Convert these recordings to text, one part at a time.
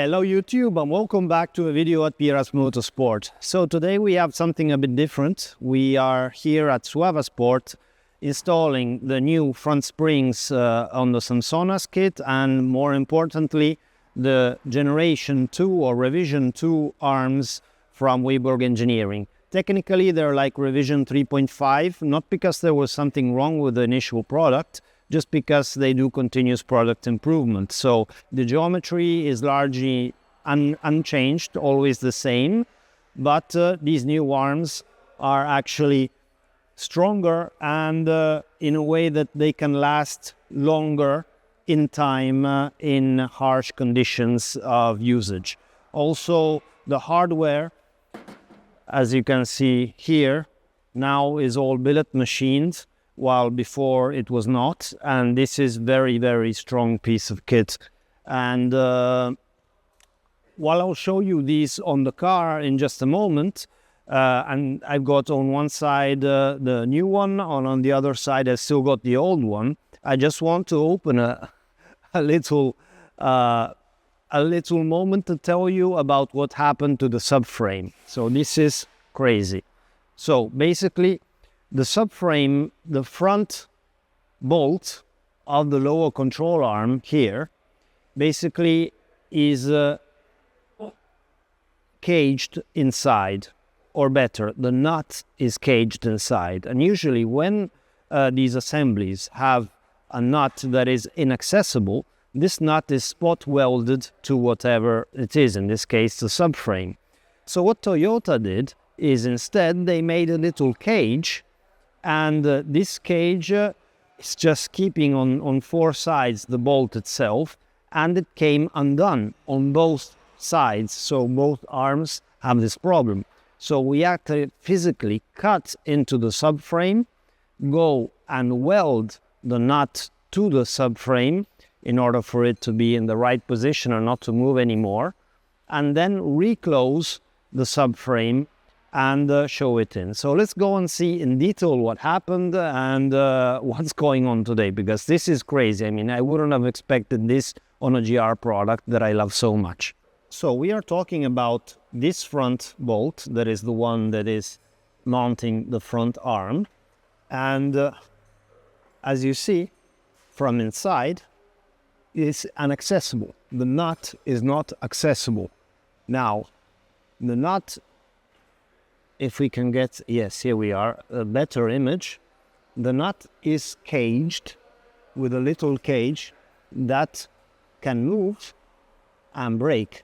Hello YouTube and welcome back to a video at PIRAS Motorsport. So today we have something a bit different. We are here at Sport installing the new front springs on the Samsonas kit, and more importantly the generation 2 or revision 2 arms from Wiborg Engineering. Technically they're like revision 3.5, not because there was something wrong with the initial product, just because they do continuous product improvement. So the geometry is largely unchanged, always the same, but these new arms are actually stronger and in a way that they can last longer in time in harsh conditions of usage. Also, the hardware, as you can see here, now is all billet machined, while before it was not, and this is very strong piece of kit. And while I'll show you these on the car in just a moment, and I've got on one side the new one, and on the other side I've still got the old one. I just want to open a little moment to tell you about what happened to the subframe. So this is crazy. So basically, the subframe, the front bolt of the lower control arm here, basically is caged inside, or better, the nut is caged inside. And usually when these assemblies have a nut that is inaccessible, this nut is spot welded to whatever it is, in this case the subframe. So what Toyota did is instead they made a little cage, and this cage is just keeping on four sides the bolt itself, and it came undone on both sides, so both arms have this problem. So we had to physically cut into the subframe, go and weld the nut to the subframe in order for it to be in the right position and not to move anymore, and then reclose the subframe and show it in. So let's go and see in detail what happened and what's going on today, because this is crazy. I mean, I wouldn't have expected this on a GR product that I love so much. So we are talking about this front bolt, that is the one that is mounting the front arm, and as you see from inside, it's inaccessible. The nut is not accessible. Now, the nut, if we can get, yes, here we are, a better image. The nut is caged with a little cage that can move and break.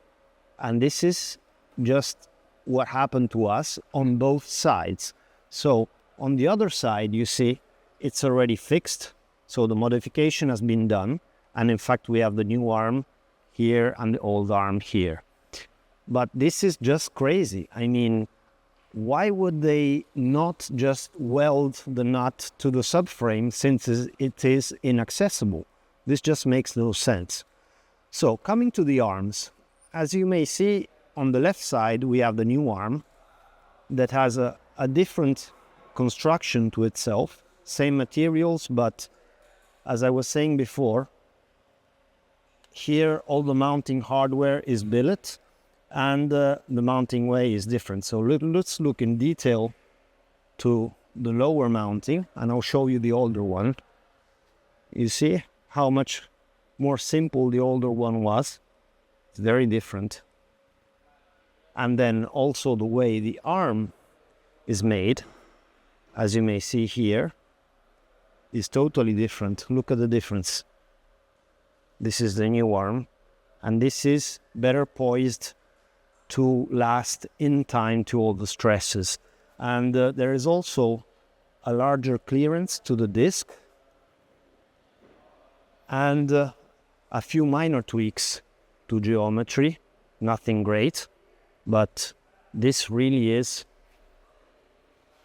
And this is just what happened to us on both sides. So on the other side, you see, it's already fixed. So the modification has been done. And in fact, we have the new arm here and the old arm here. But this is just crazy. I mean, why would they not just weld the nut to the subframe since it is inaccessible? This just makes no sense. So coming to the arms, as you may see on the left side, we have the new arm that has a different construction to itself. Same materials, but as I was saying before, here all the mounting hardware is billet, and the mounting way is different. So let's look in detail to the lower mounting, and I'll show you the older one. You see how much more simple the older one was. It's very different. And then also the way the arm is made, as you may see here, is totally different. Look at the difference. This is the new arm, and this is better poised to last in time to all the stresses. And there is also a larger clearance to the disc and a few minor tweaks to geometry. Nothing great, but this really is.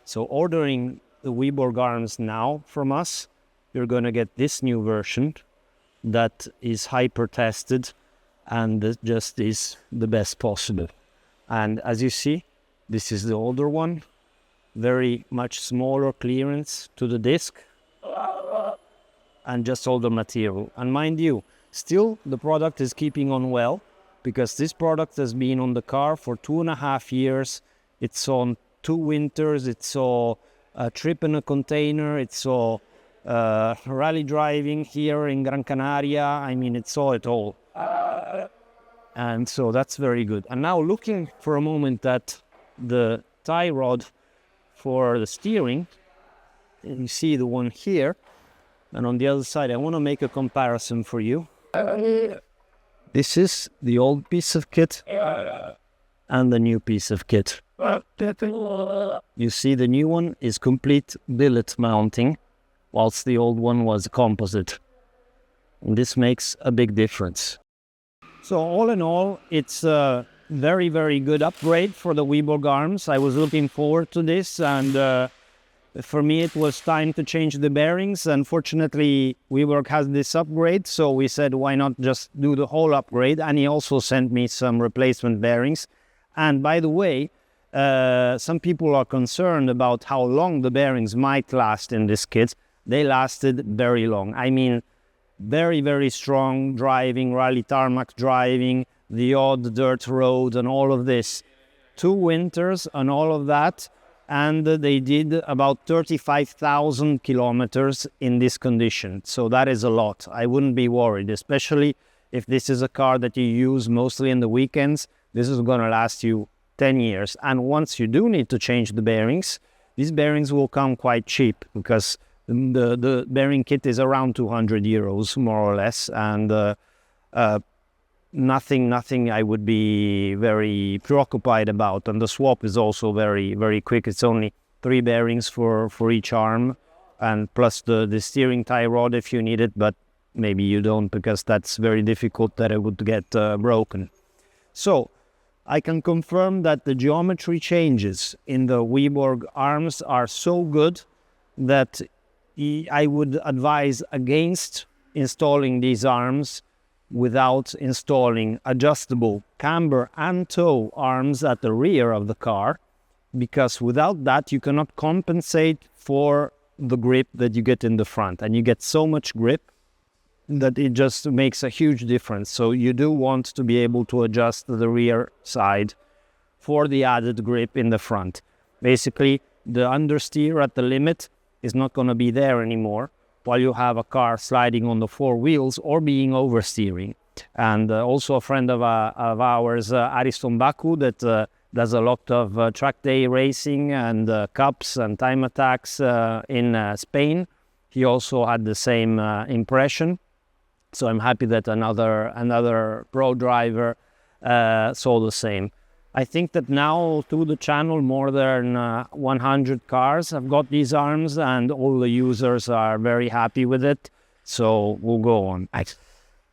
So ordering the Wiborg arms now from us, you're going to get this new version that is hyper tested and that just is the best possible. And as you see, this is the older one, very much smaller clearance to the disc and just older material. And mind you, still the product is keeping on well. because this product has been on the car for 2.5 years. It saw 2 winters, it saw a trip in a container, it saw rally driving here in Gran Canaria. I mean, it saw it all. And so that's very good. And now looking for a moment at the tie rod for the steering, and you see the one here, and on the other side, I want to make a comparison for you. This is the old piece of kit and the new piece of kit. You see the new one is complete billet mounting, whilst the old one was composite. And this makes a big difference. So all in all, it's a very, very good upgrade for the Wiborg arms. I was looking forward to this, and for me it was time to change the bearings. Unfortunately, Wiborg has this upgrade, so we said why not just do the whole upgrade, and he also sent me some replacement bearings. And by the way, some people are concerned about how long the bearings might last in this kit. They lasted very long. I mean, very, very strong driving, rally tarmac driving, the odd dirt road and all of this. 2 winters and all of that, and they did about 35,000 kilometers in this condition. So that is a lot. I wouldn't be worried, especially if this is a car that you use mostly in the weekends. This is going to last you 10 years. And once you do need to change the bearings, these bearings will come quite cheap, because the bearing kit is around 200 euros, more or less. And nothing I would be very preoccupied about. And the swap is also very, very quick. It's only 3 bearings for each arm, and plus the steering tie rod if you need it, but maybe you don't, because that's very difficult that it would get broken. So I can confirm that the geometry changes in the Wiborg arms are so good that I would advise against installing these arms without installing adjustable camber and toe arms at the rear of the car, because without that you cannot compensate for the grip that you get in the front, and you get so much grip that it just makes a huge difference. So you do want to be able to adjust the rear side for the added grip in the front. Basically, the understeer at the limit is not going to be there anymore while you have a car sliding on the 4 wheels or being oversteering. And also a friend of ours, Ariston Baku, that does a lot of track day racing and cups and time attacks in Spain. He also had the same impression. So I'm happy that another pro driver saw the same. I think that now through the channel more than 100 cars have got these arms, and all the users are very happy with it. So we'll go on.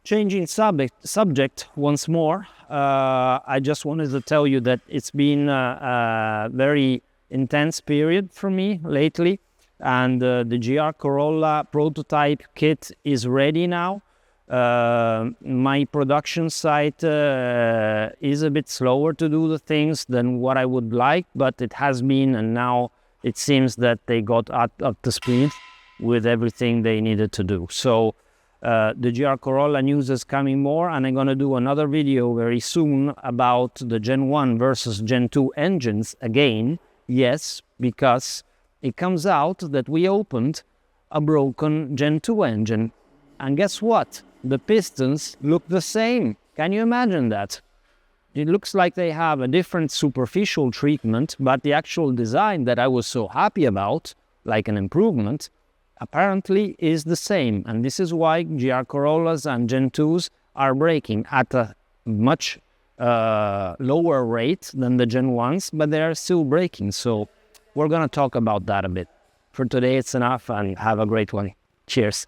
Changing subject once more, I just wanted to tell you that it's been a very intense period for me lately, and the GR Corolla prototype kit is ready now. My production site is a bit slower to do the things than what I would like, but it has been, and now it seems that they got up to speed with everything they needed to do. So the GR Corolla news is coming more, and I'm going to do another video very soon about the Gen 1 versus Gen 2 engines again. Yes, because it comes out that we opened a broken Gen 2 engine. And guess what? The pistons look the same. Can you imagine that? It looks like they have a different superficial treatment, but the actual design that I was so happy about, like an improvement, apparently is the same. And this is why GR Corollas and Gen 2s are breaking at a much lower rate than the Gen 1s, but they are still breaking. So we're going to talk about that a bit. For today, it's enough, and have a great one. Cheers.